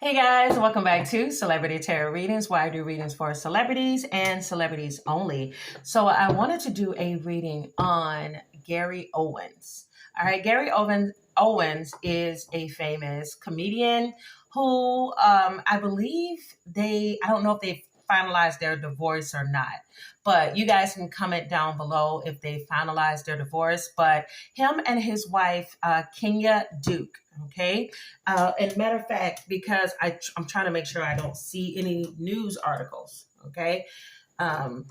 Hey guys, welcome back to Celebrity Tarot Readings, where I do readings for celebrities and celebrities only. So I wanted to do a reading on Gary Owens. All right, Owens is a famous comedian who I believe I don't know if they finalized their divorce or not, but you guys can comment down below if they finalized their divorce. But him and his wife, Kenya Duke, okay? And matter of fact, because I'm trying to make sure I don't see any news articles, okay? I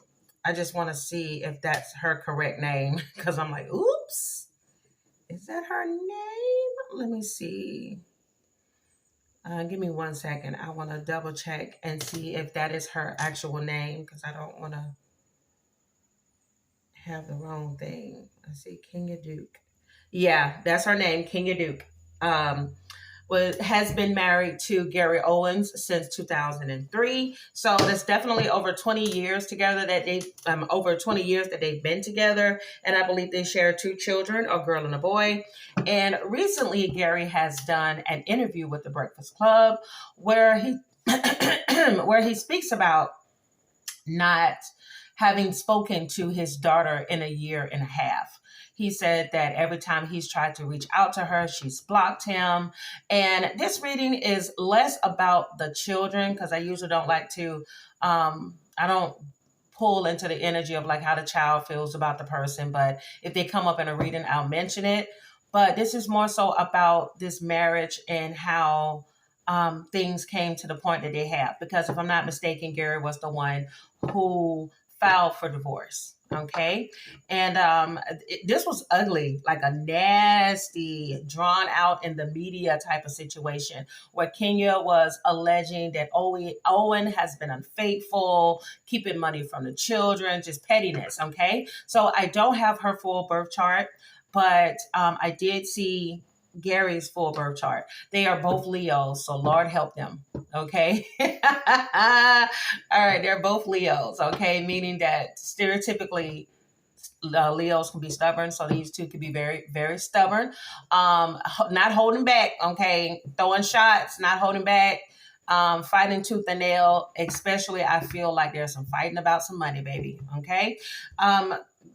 just want to see if that's her correct name because I'm like, oops, is that her name? Let me see. Give me 1 second. I want to double check and see if that is her actual name because I don't want to have the wrong thing. Let's see, Kenya Duke. Yeah, that's her name, Kenya Duke. Has been married to Gary Owens since 2003. So that's definitely over 20 years together that over 20 years that they've been together. And I believe they share 2 children, a girl and a boy. And recently Gary has done an interview with the Breakfast Club where he where he speaks about not having spoken to his daughter in a year and a half. He said that every time he's tried to reach out to her, she's blocked him. And this reading is less about the children because I usually don't like to, I don't pull into the energy of like how the child feels about the person. But if they come up in a reading, I'll mention it. But this is more so about this marriage and how things came to the point that they have. Because if I'm not mistaken, Gary was the one who filed for divorce. Okay. And this was ugly, like a nasty, drawn out in the media type of situation where Kenya was alleging that Owen has been unfaithful, keeping money from the children, just pettiness. Okay. So I don't have her full birth chart, but I did see Gary's full birth chart. They are both Leos, so Lord help them. Okay. All right. They're both Leos. Okay. Meaning that stereotypically, Leos can be stubborn. So these two could be very, very stubborn. Not holding back. Okay. Throwing shots, not holding back. Fighting tooth and nail, especially I feel like there's some fighting about some money, baby. Okay.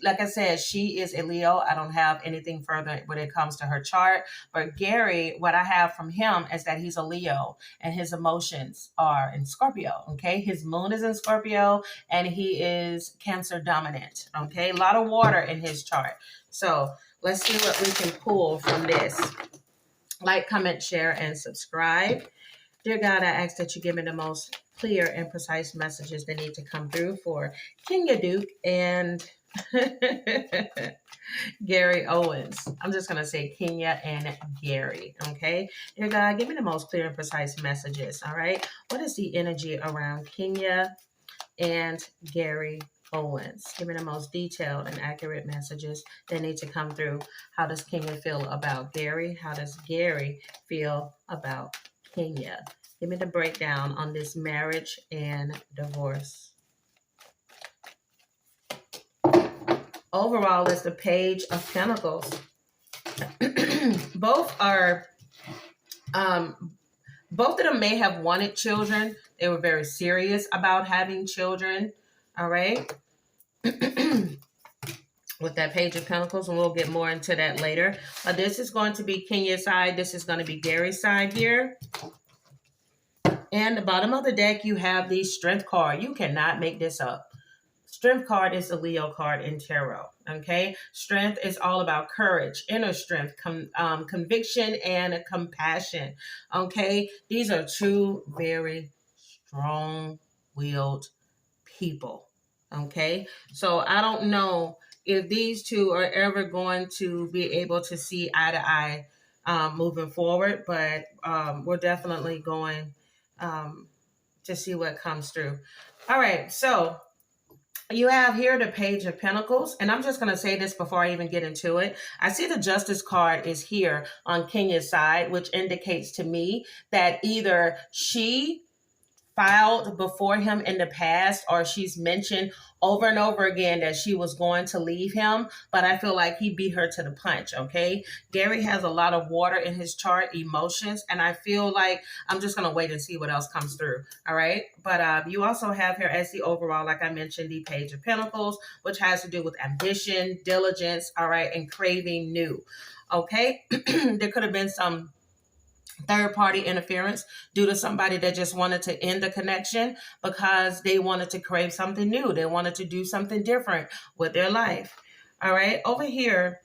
Like I said, she is a Leo. I don't have anything further when it comes to her chart. But Gary, what I have from him is that he's a Leo and his emotions are in Scorpio. Okay. His moon is in Scorpio and he is Cancer dominant. Okay. A lot of water in his chart. So let's see what we can pull from this. Like, comment, share, and subscribe. Dear God, I ask that you give me the most clear and precise messages that need to come through for Kenya Duke and Gary Owens. I'm just going to say Kenya and Gary, okay? Dear God, give me the most clear and precise messages, all right? What is the energy around Kenya and Gary Owens? Give me the most detailed and accurate messages that need to come through. How does Kenya feel about Gary? How does Gary feel about Kenya? Give me the breakdown on this marriage and divorce. Overall is the Page of Pentacles. Both of them may have wanted children. They were very serious about having children. All right. With that Page of Pentacles, and we'll get more into that later. But this is going to be Kenya's side. This is going to be Gary's side here. And the bottom of the deck, you have the Strength card. You cannot make this up. Strength card is the Leo card in tarot. Okay. Strength is all about courage, inner strength, conviction, and compassion. Okay. These are 2 very strong-willed people. Okay. So I don't know if these 2 are ever going to be able to see eye to eye moving forward, but we're definitely going to see what comes through. All right. So you have here the Page of Pentacles, and I'm just going to say this before I even get into it. I see the Justice card is here on Kenya's side, which indicates to me that either she filed before him in the past, or she's mentioned over and over again that she was going to leave him, but I feel like he beat her to the punch, okay? Gary has a lot of water in his chart, emotions, and I feel like I'm just going to wait and see what else comes through, all right? But you also have here as the overall, like I mentioned, the Page of Pentacles, which has to do with ambition, diligence, all right, and craving new, okay? There could have been some third party interference due to somebody that just wanted to end the connection because they wanted to crave something new. They wanted to do something different with their life. All right. Over here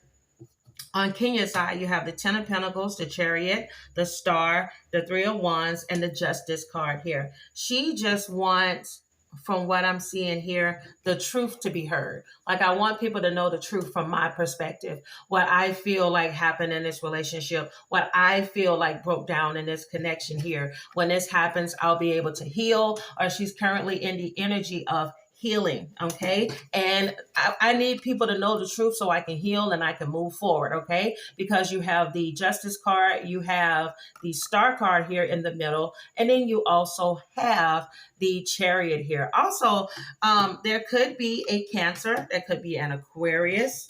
on Kenya's side, you have the Ten of Pentacles, the Chariot, the Star, the Three of Wands, and the Justice card here. She just wants, from what I'm seeing here, the truth to be heard. Like, I want people to know the truth from my perspective, what I feel like happened in this relationship, what I feel like broke down in this connection here. When this happens, I'll be able to heal, or she's currently in the energy of healing, okay? And I need people to know the truth so I can heal and I can move forward, okay? Because you have the Justice card, you have the Star card here in the middle, and then you also have the Chariot here. Also, there could be a Cancer, there could be an Aquarius,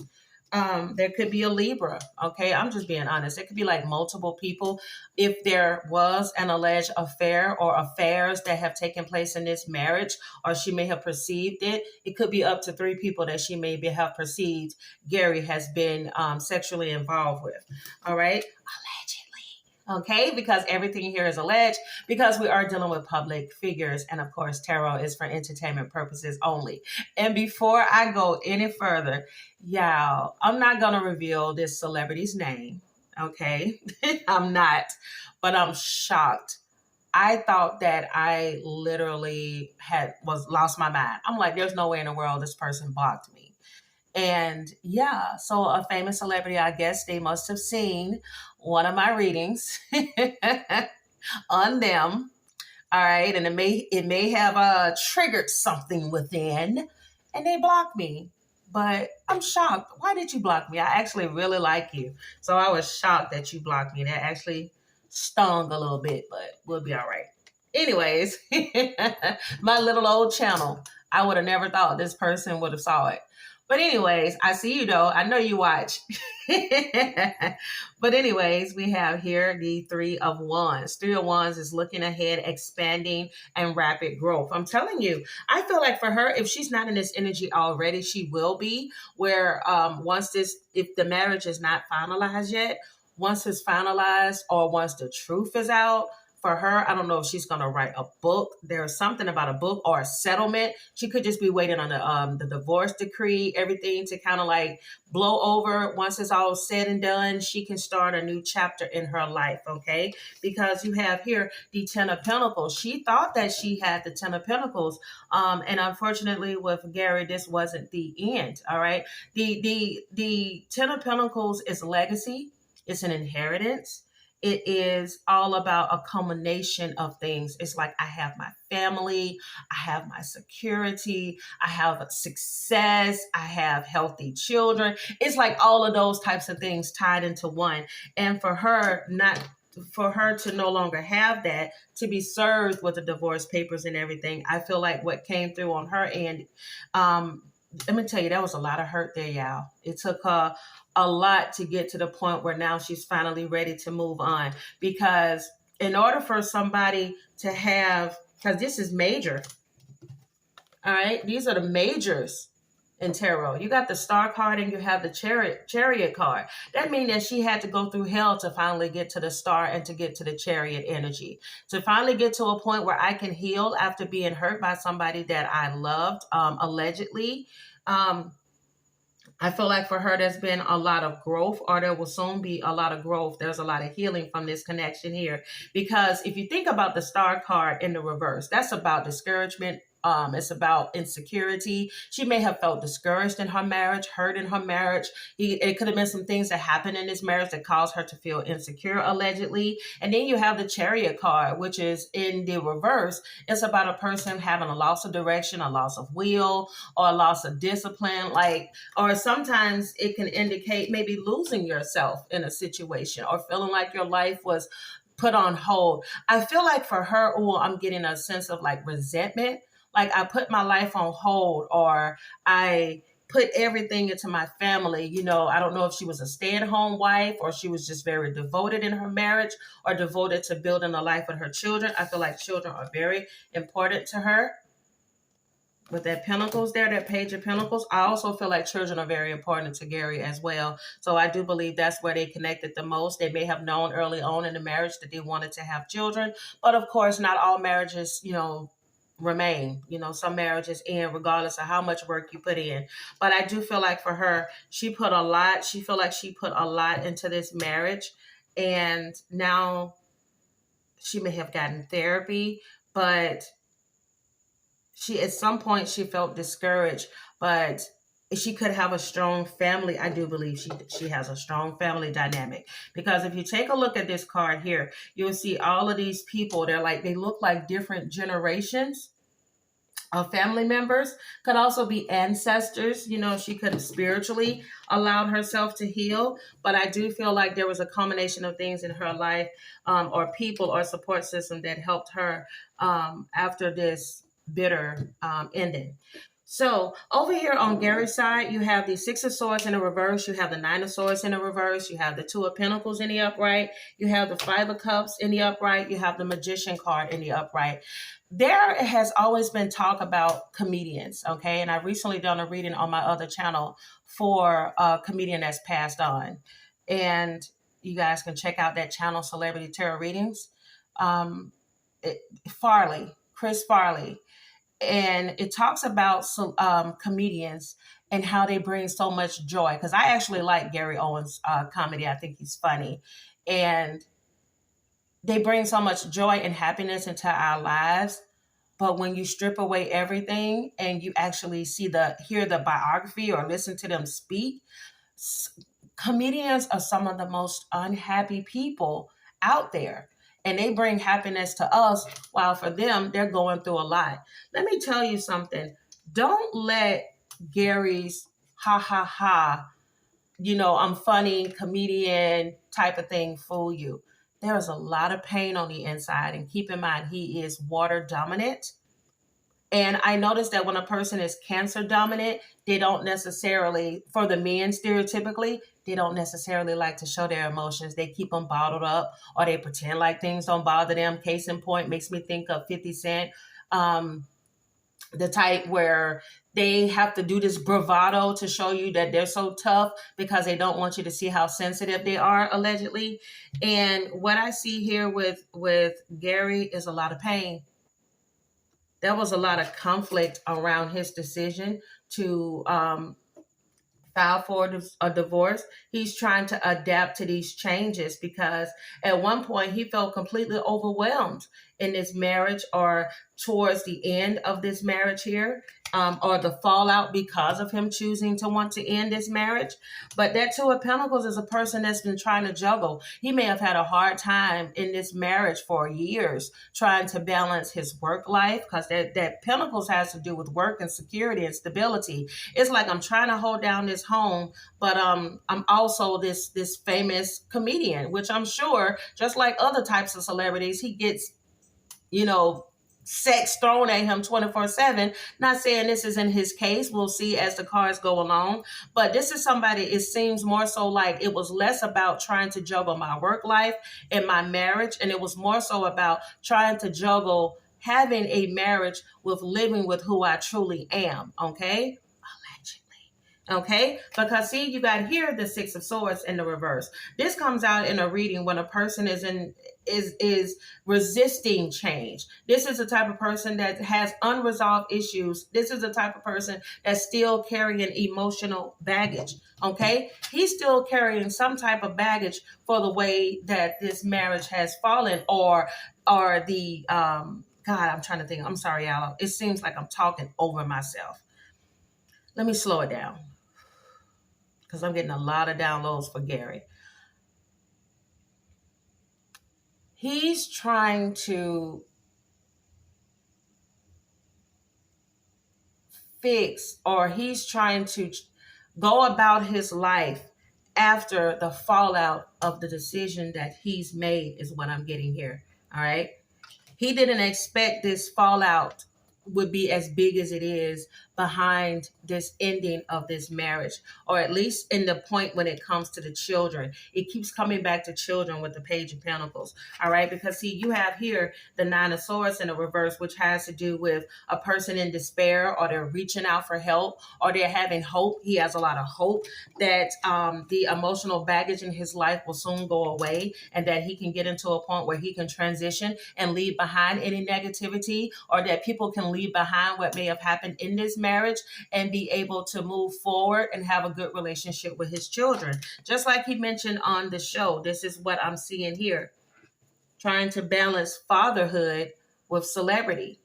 there could be a Libra, okay? I'm just being honest. It could be like multiple people. If there was an alleged affair or affairs that have taken place in this marriage, or she may have perceived it, it could be up to 3 people that she may have perceived Gary has been sexually involved with, all right? Okay, because everything here is alleged, because we are dealing with public figures, and of course tarot is for entertainment purposes only. And before I go any further, y'all, I'm not gonna reveal this celebrity's name, okay? I'm not, but I'm shocked. I thought that I literally lost my mind. I'm like, there's no way in the world this person blocked me. And yeah, so a famous celebrity, I guess they must have seen one of my readings on them. All right. And it may have triggered something within, and they blocked me. But I'm shocked. Why did you block me? I actually really like you. So I was shocked that you blocked me. That actually stung a little bit, but we'll be all right. Anyways, my little old channel. I would have never thought this person would have saw it. But anyways, I see you though. I know you watch. But anyways, we have here the Three of Wands. Three of Wands is looking ahead, expanding, and rapid growth. I'm telling you, I feel like for her, if she's not in this energy already, she will be. Where if the marriage is not finalized yet, once it's finalized or once the truth is out, for her, I don't know if she's going to write a book. There's something about a book or a settlement. She could just be waiting on the divorce decree, everything to kind of like blow over. Once it's all said and done, she can start a new chapter in her life, okay? Because you have here the Ten of Pentacles. She thought that she had the Ten of Pentacles, and unfortunately with Gary, this wasn't the end, all right? The Ten of Pentacles is legacy. It's an inheritance. It is all about a culmination of things. It's like, I have my family, I have my security, I have success, I have healthy children. It's like all of those types of things tied into one. And for her to no longer have that, to be served with the divorce papers and everything, I feel like what came through on her end, let me tell you, that was a lot of hurt there, y'all. It took her a lot to get to the point where now she's finally ready to move on. Because in order for somebody to have, because this is major, all right? These are the majors in tarot. You got the Star card and you have the Chariot card. That means that she had to go through hell to finally get to the Star and to get to the Chariot energy. To finally get to a point where I can heal after being hurt by somebody that I loved, allegedly. I feel like for her, there's been a lot of growth, or there will soon be a lot of growth. There's a lot of healing from this connection here. Because if you think about the Star card in the reverse, that's about discouragement. It's about insecurity. She may have felt discouraged in her marriage, hurt in her marriage. It could have been some things that happened in this marriage that caused her to feel insecure, allegedly. And then you have the Chariot card, which is in the reverse. It's about a person having a loss of direction, a loss of will, or a loss of discipline. Or sometimes it can indicate maybe losing yourself in a situation, or feeling like your life was put on hold. I feel like for her, I'm getting a sense of like resentment. Like I put my life on hold, or I put everything into my family. You know, I don't know if she was a stay-at-home wife, or she was just very devoted in her marriage, or devoted to building a life with her children. I feel like children are very important to her. With that Pentacles there, that Page of Pentacles, I also feel like children are very important to Gary as well. So I do believe that's where they connected the most. They may have known early on in the marriage that they wanted to have children. But of course, not all marriages, remain. Some marriages end regardless of how much work you put in. But I do feel like for her, she put a lot. She feel like she put a lot into this marriage. And now she may have gotten therapy, but at some point she felt discouraged, but she could have a strong family. I do believe she has a strong family dynamic, because if you take a look at this card here, you'll see all of these people. They look like different generations of family members. Could also be ancestors. She could have spiritually allowed herself to heal, but I do feel like there was a combination of things in her life, or people or support system that helped her after this bitter ending. So over here on Gary's side, you have the Six of Swords in the reverse. You have the Nine of Swords in the reverse. You have the Two of Pentacles in the upright. You have the Five of Cups in the upright. You have the Magician card in the upright. There has always been talk about comedians, okay? And I've recently done a reading on my other channel for a comedian that's passed on. And you guys can check out that channel, Celebrity Tarot Readings. Chris Farley. And it talks about comedians and how they bring so much joy. Because I actually like Gary Owen's comedy. I think he's funny. And they bring so much joy and happiness into our lives. But when you strip away everything and you actually hear the biography or listen to them speak, comedians are some of the most unhappy people out there. And they bring happiness to us, while for them, they're going through a lot. Let me tell you something. Don't let Gary's ha ha ha, I'm funny, comedian type of thing fool you. There is a lot of pain on the inside. And keep in mind, he is water dominant. And I noticed that when a person is Cancer dominant, they don't necessarily, for the men stereotypically, they don't necessarily like to show their emotions. They keep them bottled up, or they pretend like things don't bother them. Case in point, makes me think of 50 Cent, the type where they have to do this bravado to show you that they're so tough because they don't want you to see how sensitive they are, allegedly. And what I see here with Gary is a lot of pain. There was a lot of conflict around his decision to file for a divorce. He's trying to adapt to these changes, because at one point he felt completely overwhelmed in this marriage, or towards the end of this marriage here, or the fallout because of him choosing to want to end this marriage. But that Two of Pentacles is a person that's been trying to juggle. He may have had a hard time in this marriage for years trying to balance his work life, because that Pentacles has to do with work and security and stability. It's like, I'm trying to hold down this home, but I'm also this famous comedian, which I'm sure, just like other types of celebrities, he gets sex thrown at him 24/7. Not saying this is in his case. We'll see as the cards go along. But this is somebody, it seems more so like it was less about trying to juggle my work life and my marriage, and it was more so about trying to juggle having a marriage with living with who I truly am, okay? Okay, because see, you got here the Six of Swords in the reverse. This comes out in a reading when a person is resisting change. This is the type of person that has unresolved issues. This is the type of person that's still carrying emotional baggage. Okay, he's still carrying some type of baggage for the way that this marriage has fallen, or the God, I'm trying to think. I'm sorry, y'all. It seems like I'm talking over myself. Let me slow it down, because I'm getting a lot of downloads for Gary. He's trying to fix, or he's trying to go about his life after the fallout of the decision that he's made is what I'm getting here. All right. He didn't expect this fallout would be as big as it is behind this ending of this marriage, or at least in the point when it comes to the children. It keeps coming back to children with the Page of Pentacles. All right, because see, you have here the Nine of Swords in the reverse, which has to do with a person in despair, or they're reaching out for help, or they're having hope. He has a lot of hope that the emotional baggage in his life will soon go away, and that he can get into a point where he can transition and leave behind any negativity, or that people can leave behind what may have happened in this marriage and be able to move forward and have a good relationship with his children. Just like he mentioned on the show, this is what I'm seeing here. Trying to balance fatherhood with celebrity.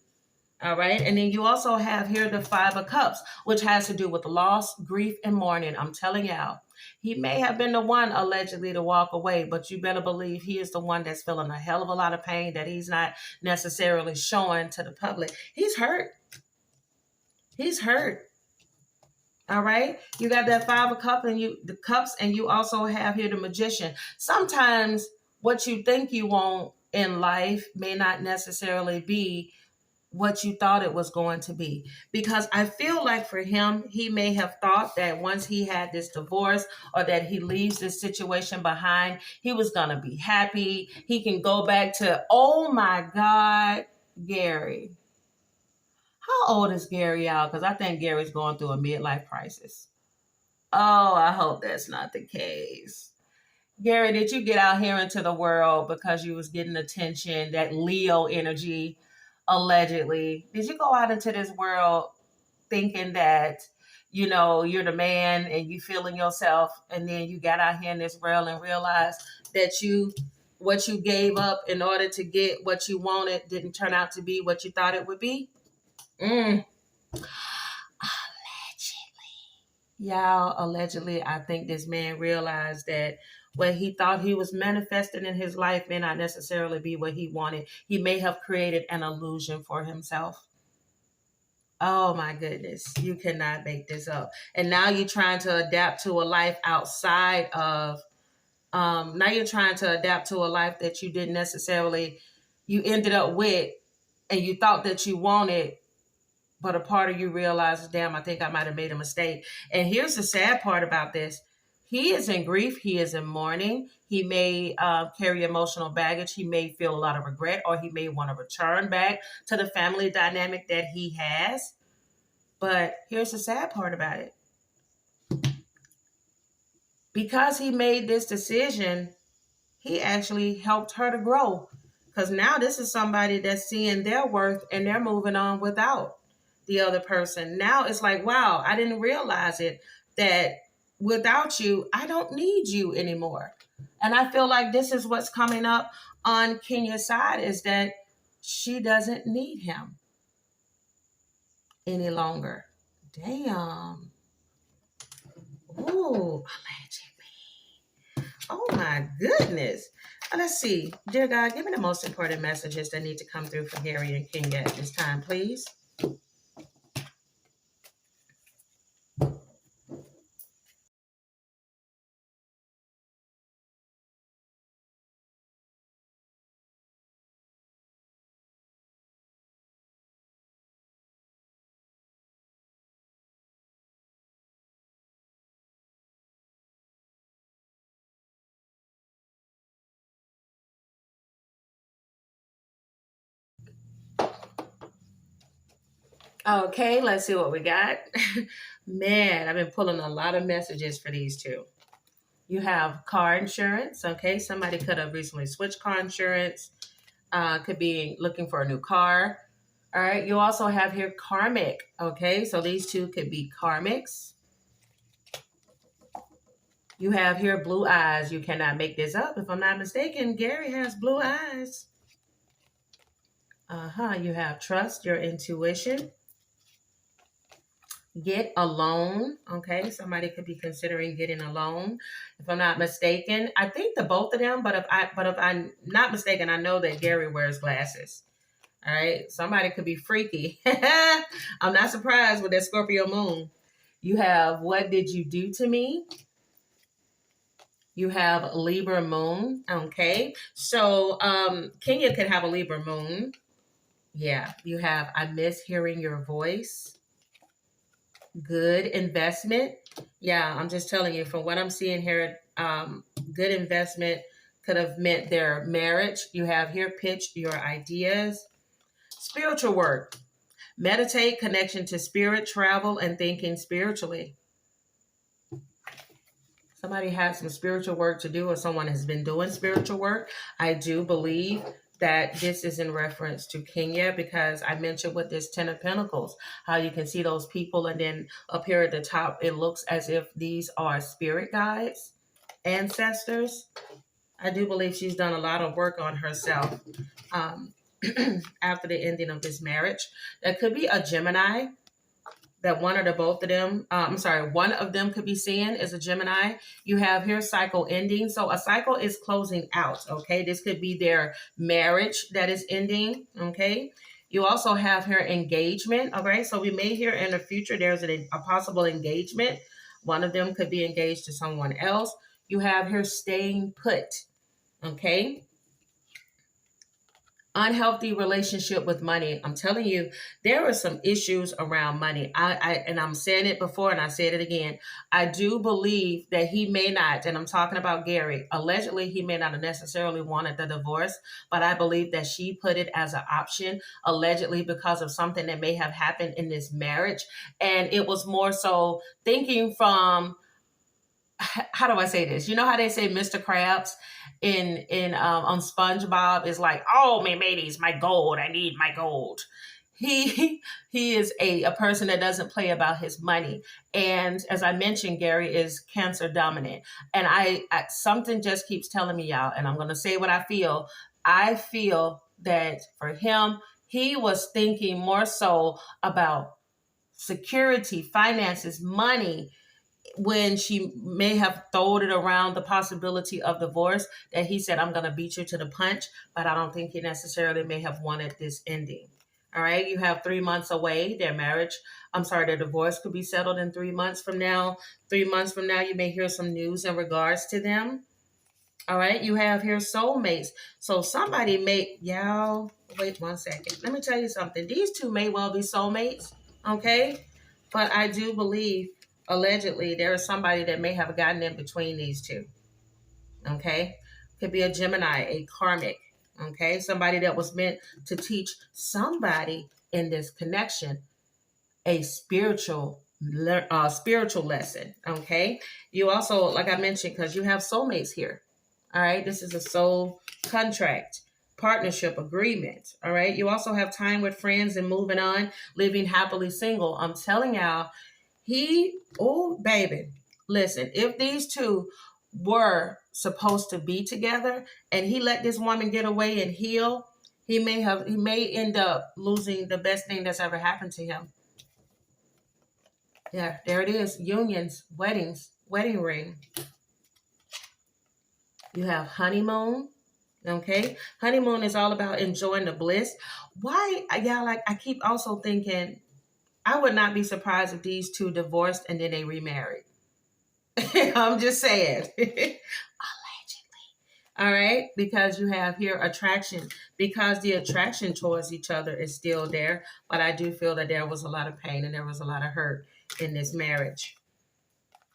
All right. And then you also have here the Five of Cups, which has to do with loss, grief, and mourning. I'm telling y'all, he may have been the one allegedly to walk away, but you better believe he is the one that's feeling a hell of a lot of pain that he's not necessarily showing to the public. He's hurt. He's hurt. All right. You got that Five of Cups and you also have here the Magician. Sometimes what you think you want in life may not necessarily be what you thought it was going to be. Because I feel like for him, he may have thought that once he had this divorce, or that he leaves this situation behind, he was going to be happy. He can go back to, oh my God, Gary. How old is Gary out? Because I think Gary's going through a midlife crisis. Oh, I hope that's not the case. Gary, did you get out here into the world because you was getting attention, that Leo energy, allegedly? Did you go out into this world thinking that, you know, you're the man and you feeling yourself, and then you got out here in this world and realized that what you gave up in order to get what you wanted didn't turn out to be what you thought it would be? Allegedly. Y'all, allegedly, I think this man realized that what he thought he was manifesting in his life may not necessarily be what he wanted. He may have created an illusion for himself. Oh my goodness, you cannot make this up. And now you're trying to adapt to a life outside of, now you're trying to adapt to a life that you didn't necessarily, you ended up with, and you thought that you wanted, but a part of you realizes, damn, I think I might have made a mistake. And here's the sad part about this. He is in grief. He is in mourning. He may carry emotional baggage. He may feel a lot of regret, or he may want to return back to the family dynamic that he has. But here's the sad part about it. Because he made this decision, he actually helped her to grow. Because now this is somebody that's seeing their worth and they're moving on without the other person. Now it's like, wow, I didn't realize it, that without you, I don't need you anymore. And I feel like this is what's coming up on Kenya's side, is that she doesn't need him any longer. Damn. Ooh, allegedly. Oh my goodness. Let's see. Dear God, give me the most important messages that need to come through for Gary and Kenya at this time, please. Okay, let's see what we got. Man, I've been pulling a lot of messages for these two. You have car insurance. Okay, somebody could have recently switched car insurance. Could be looking for a new car. All right, you also have here karmic. Okay, so these two could be karmics. You have here blue eyes. You cannot make this up. If I'm not mistaken, Gary has blue eyes. You have trust, your intuition. Get a loan. Okay, somebody could be considering getting a loan. If I'm not mistaken, I think the both of them. But if I'm not mistaken, I know that Gary wears glasses. All right, somebody could be freaky. I'm not surprised with that Scorpio moon. You have, what did you do to me? You have Libra moon. Okay. So Kenya could have a Libra moon. Yeah. You have I miss hearing your voice. Good investment. Yeah, I'm just telling you from what I'm seeing here, good investment could have meant their marriage. You have here pitch your ideas. Spiritual work. Meditate, connection to spirit, travel, and thinking spiritually. Somebody has some spiritual work to do, or someone has been doing spiritual work. I do believe that this is in reference to Kenya, because I mentioned with this 10 of Pentacles, how you can see those people, and then up here at the top, it looks as if these are spirit guides, ancestors. I do believe she's done a lot of work on herself after the ending of this marriage. That could be a Gemini. That one or the both of them, one of them could be seeing is a Gemini. You have here cycle ending. So a cycle is closing out, okay? This could be their marriage that is ending, okay? You also have here engagement, okay? So we may hear in the future there's a possible engagement. One of them could be engaged to someone else. You have here staying put, okay? Unhealthy relationship with money. I'm telling you, there are some issues around money. And I'm saying it before and I said it again. I do believe that he may not, and I'm talking about Gary, allegedly he may not have necessarily wanted the divorce, but I believe that she put it as an option, allegedly because of something that may have happened in this marriage. And it was more so thinking from, how do I say this? You know how they say Mr. Krabs in on SpongeBob is like, oh, my mateys, my gold. I need my gold. He is a person that doesn't play about his money. And as I mentioned, Gary is Cancer dominant. And I something just keeps telling me, y'all, and I'm going to say what I feel. I feel that for him, he was thinking more so about security, finances, money, when she may have thrown it around the possibility of divorce, that he said, I'm going to beat you to the punch, but I don't think he necessarily may have wanted this ending. All right. You have 3 months away. Their divorce could be settled in 3 months from now. 3 months from now, you may hear some news in regards to them. All right. You have here soulmates. So somebody y'all, wait 1 second. Let me tell you something. These two may well be soulmates. Okay. But I do believe, allegedly, there is somebody that may have gotten in between these two. Okay. Could be a Gemini, a karmic. Okay. Somebody that was meant to teach somebody in this connection a spiritual lesson. Okay. You also, like I mentioned, because you have soulmates here. All right. This is a soul contract, partnership agreement. All right. You also have time with friends and moving on, living happily single. I'm telling y'all, baby, listen, if these two were supposed to be together and he let this woman get away and heal, he may end up losing the best thing that's ever happened to him. Yeah, there it is. Unions, weddings, wedding ring. You have honeymoon. Okay. Honeymoon is all about enjoying the bliss. Why, y'all, like, I keep also thinking, I would not be surprised if these two divorced and then they remarried. I'm just saying. Allegedly. All right. Because you have here attraction, because the attraction towards each other is still there. But I do feel that there was a lot of pain and there was a lot of hurt in this marriage.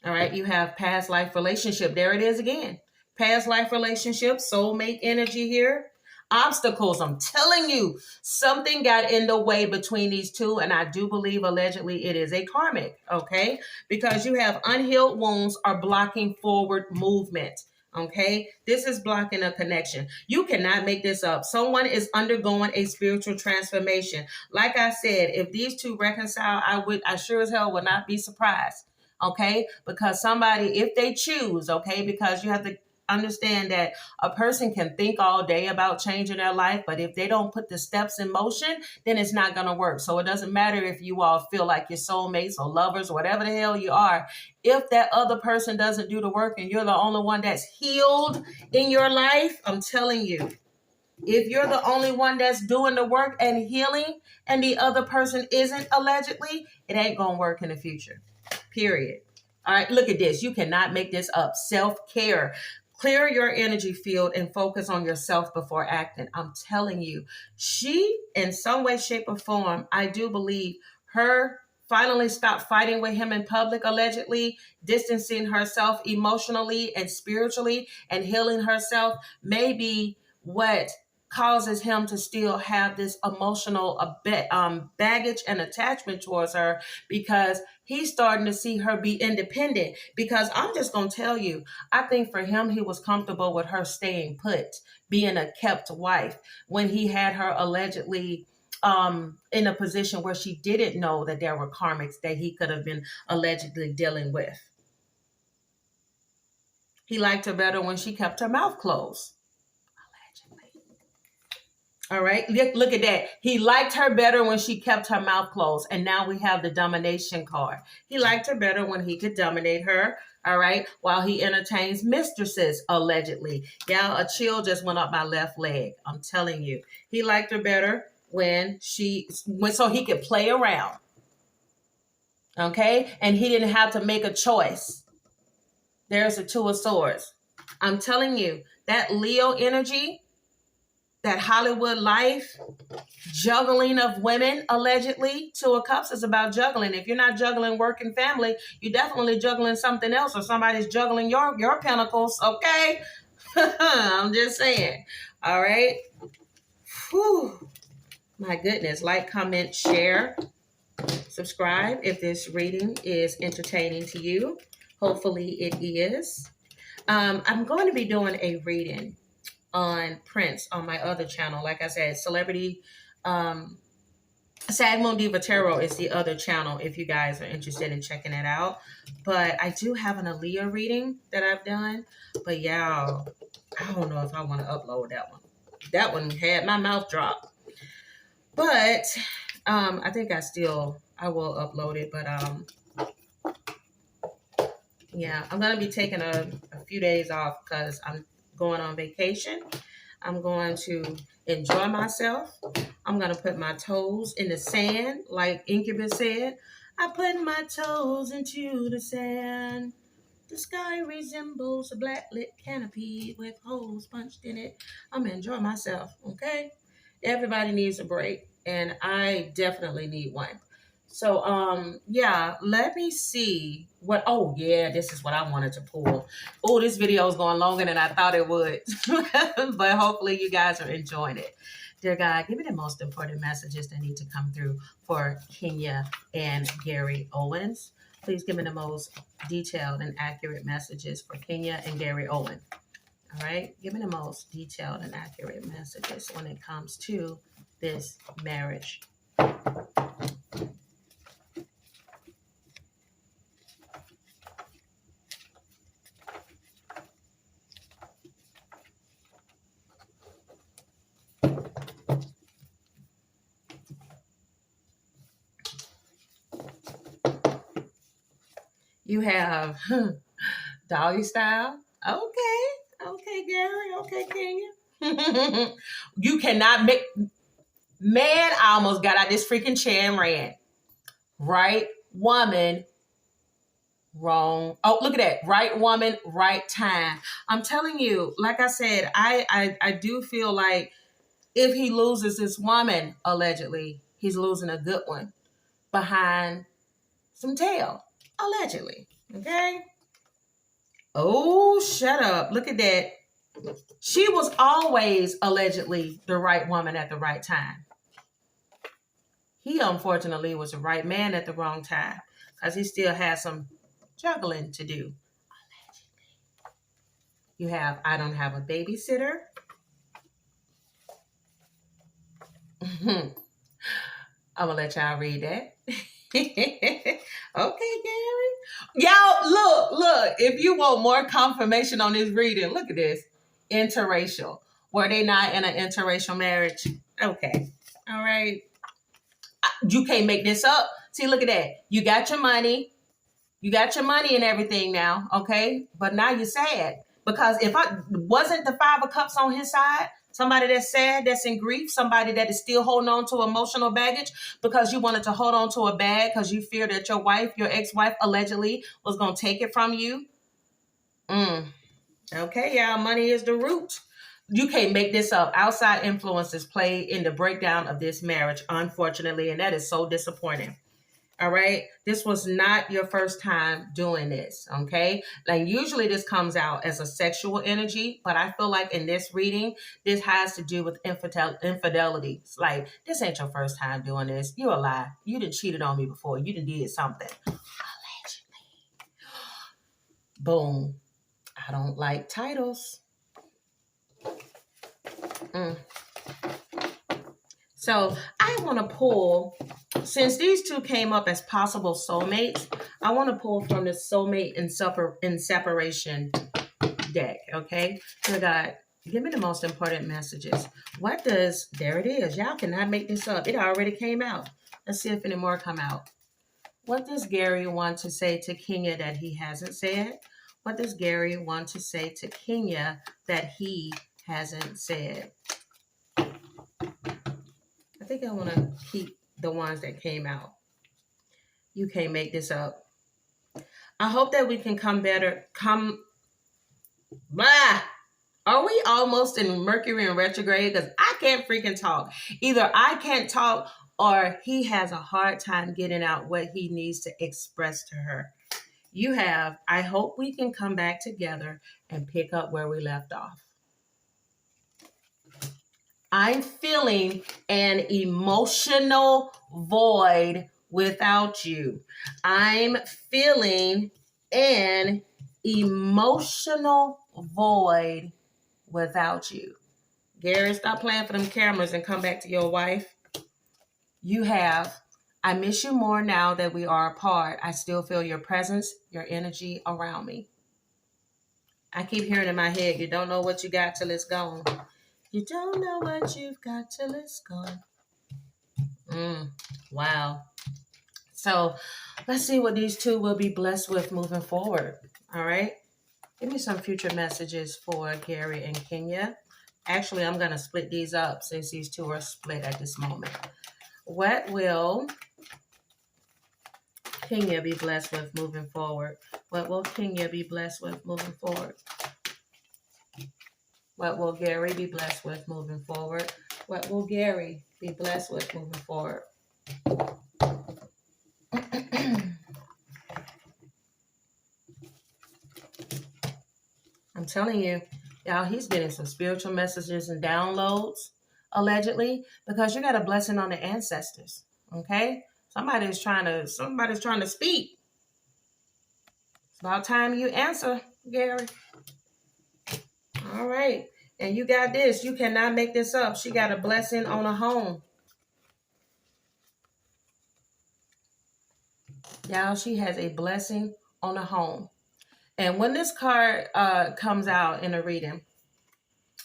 All right. You have past life relationship. There it is again. Past life relationship, soulmate energy here. Obstacles. I'm telling you, something got in the way between these two. And I do believe allegedly it is a karmic. Okay. Because you have unhealed wounds are blocking forward movement. Okay. This is blocking a connection. You cannot make this up. Someone is undergoing a spiritual transformation. Like I said, if these two reconcile, I sure as hell would not be surprised. Okay. Because somebody, if they choose, okay, because you have to understand that a person can think all day about changing their life, but if they don't put the steps in motion, then it's not going to work. So it doesn't matter if you all feel like you're soulmates or lovers or whatever the hell you are. If that other person doesn't do the work and you're the only one that's healed in your life, I'm telling you, if you're the only one that's doing the work and healing and the other person isn't, allegedly, it ain't going to work in the future. Period. All right, look at this. You cannot make this up. Self-care. Clear your energy field and focus on yourself before acting. I'm telling you, she, in some way, shape, or form, I do believe her finally stopped fighting with him in public, allegedly, distancing herself emotionally and spiritually and healing herself, may be what causes him to still have this emotional baggage and attachment towards her, because he's starting to see her be independent. Because I'm just going to tell you, I think for him, he was comfortable with her staying put, being a kept wife, when he had her allegedly in a position where she didn't know that there were karmics that he could have been allegedly dealing with. He liked her better when she kept her mouth closed. All right, look at that. He liked her better when she kept her mouth closed. And now we have the domination card. He liked her better when he could dominate her. All right, while he entertains mistresses, allegedly. Yeah, a chill just went up my left leg. I'm telling you. He liked her better so he could play around. Okay, and he didn't have to make a choice. There's the Two of Swords. I'm telling you, that Leo energy, that Hollywood life, juggling of women, allegedly. Two of Cups is about juggling. If you're not juggling work and family, you're definitely juggling something else, or somebody's juggling your pentacles, okay? I'm just saying. All right. Whew. My goodness. Like, comment, share, subscribe if this reading is entertaining to you. Hopefully it is. I'm going to be doing a reading on Prince on my other channel. Like I said, Celebrity Sag Moon Diva Tarot is the other channel if you guys are interested in checking it out. But I do have an Aaliyah reading that I've done. But y'all, I don't know if I want to upload that one. That one had my mouth dropped. But I think I will upload it. But yeah, I'm going to be taking a few days off because I'm going on vacation. I'm going to enjoy myself. I'm going to put my toes in the sand, like Incubus said. I put my toes into the sand. The sky resembles a black-lit canopy with holes punched in it. I'm going to enjoy myself, okay? Everybody needs a break, and I definitely need one. So, yeah, let me see what, oh, yeah, this is what I wanted to pull. Oh, this video is going longer than I thought it would, but hopefully you guys are enjoying it. Dear God, give me the most important messages that need to come through for Kenya and Gary Owens. Please give me the most detailed and accurate messages for Kenya and Gary Owen. All right, give me the most detailed and accurate messages when it comes to this marriage. You have doggy style. Okay, Gary. Okay, Kenya. You cannot make... Man, I almost got out this freaking chair and ran. Right woman, wrong. Oh, look at that. Right woman, right time. I'm telling you, like I said, I do feel like if he loses this woman, allegedly, he's losing a good one behind some tail. Allegedly. Okay? Oh, shut up. Look at that. She was always allegedly the right woman at the right time. He, unfortunately, was the right man at the wrong time because he still has some juggling to do. You have, I don't have a babysitter. I'm going to let y'all read that. Okay, Gary. Y'all, look. If you want more confirmation on this reading, look at this. Interracial. Were they not in an interracial marriage? Okay. All right. You can't make this up. See, look at that. You got your money. You got your money and everything now, okay? But now you're sad. Because if I wasn't the Five of Cups on his side, Somebody that's sad, that's in grief, somebody that is still holding on to emotional baggage because you wanted to hold on to a bag because you feared that your wife, your ex-wife, allegedly was going to take it from you. Okay, y'all, money is the root. You can't make this up. Outside influences play in the breakdown of this marriage, unfortunately, and that is so disappointing. All right. This was not your first time doing this. Okay. Like usually this comes out as a sexual energy, but I feel like in this reading, this has to do with infidelity. It's like, this ain't your first time doing this. You a lie. You done cheated on me before. You done did something. Allegedly. Boom. I don't like titles. So I want to pull, since these two came up as possible soulmates, I want to pull from the soulmate in separation deck, okay? So God, give me the most important messages. What does, there it is. Y'all cannot make this up. It already came out. Let's see if any more come out. What does Gary want to say to Kenya that he hasn't said? What does Gary want to say to Kenya that he hasn't said? I think I want to keep the ones that came out. You can't make this up. I hope that we can Are we almost in Mercury in retrograde? Because I can't freaking talk. Either I can't talk or he has a hard time getting out what he needs to express to her. You have, I hope we can come back together and pick up where we left off. I'm feeling an emotional void without you. I'm feeling an emotional void without you. Gary, stop playing for them cameras and come back to your wife. You have, I miss you more now that we are apart. I still feel your presence, your energy around me. I keep hearing in my head, you don't know what you got till it's gone. You don't know what you've got till it's gone. Wow. So let's see what these two will be blessed with moving forward. All right. Give me some future messages for Gary and Kenya. Actually, I'm going to split these up since these two are split at this moment. What will Kenya be blessed with moving forward? What will Kenya be blessed with moving forward? What will Gary be blessed with moving forward? What will Gary be blessed with moving forward? I'm telling you, y'all, he's getting some spiritual messages and downloads, allegedly, because you got a blessing on the ancestors, okay? Somebody's trying to speak. It's about time you answer, Gary. All right. And you got this. You cannot make this up. She got a blessing on a home. Y'all, she has a blessing on a home. And when this card comes out in a reading,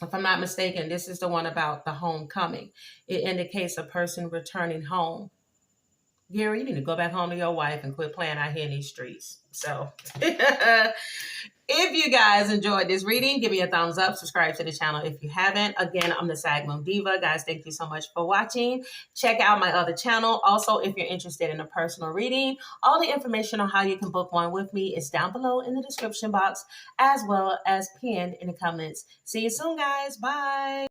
if I'm not mistaken, this is the one about the homecoming. It indicates a person returning home. Gary, you need to go back home to your wife and quit playing out here in these streets. So if you guys enjoyed this reading, give me a thumbs up. Subscribe to the channel if you haven't. Again, I'm the Sag Moon Diva. Guys, thank you so much for watching. Check out my other channel. Also, if you're interested in a personal reading, all the information on how you can book one with me is down below in the description box, as well as pinned in the comments. See you soon, guys. Bye.